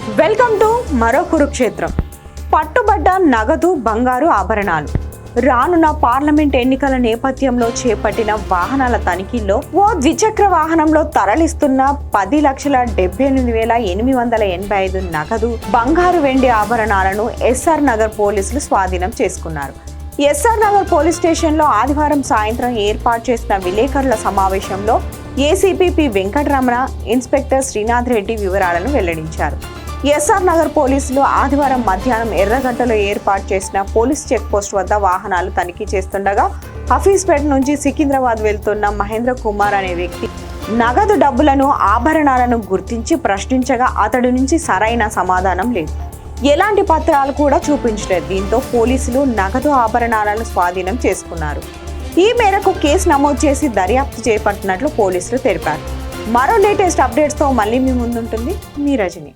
Welcome to మరో కురుక్షేత్రం. పట్టుబడ్డ నగదు బంగారు ఆభరణాలు. రానున్న పార్లమెంట్ ఎన్నికల నేపథ్యంలో చేపట్టిన వాహనాల తనిఖీల్లో ఓ ద్విచక్ర వాహనంలో తరలిస్తున్న 10,78,885 నగదు బంగారు వెండి ఆభరణాలను ఎస్ఆర్ నగర్ పోలీసులు స్వాధీనం చేసుకున్నారు. ఎస్ఆర్ నగర్ పోలీస్ స్టేషన్లో ఆదివారం సాయంత్రం ఏర్పాటు చేసిన విలేకరుల సమావేశంలో ACP P Venkataramana, inspector Srinath Reddy వివరాలను వెల్లడించారు. ఎస్ఆర్ నగర్ పోలీసులు ఆదివారం మధ్యాహ్నం ఎర్రగడ్డలో ఏర్పాటు చేసిన పోలీస్ చెక్ పోస్ట్ వద్ద వాహనాలు తనిఖీ చేస్తుండగా హఫీజ్పేట నుంచి సికింద్రాబాద్ వెళ్తున్న మహేంద్ర కుమార్ అనే వ్యక్తి నగదు డబ్బులను ఆభరణాలను గుర్తించి ప్రశ్నించగా అతడి నుంచి సరైన సమాధానం లేదు, ఎలాంటి పత్రాలు కూడా చూపించలేదు. దీంతో పోలీసులు నగదు ఆభరణాలను స్వాధీనం చేసుకున్నారు. ఈ మేరకు కేసు నమోదు చేసి దర్యాప్తు చేపట్టినట్లు పోలీసులు తెలిపారు. మరో లేటెస్ట్ అప్డేట్స్తో మళ్ళీ మీ ముందుంటుంది మీ రజని.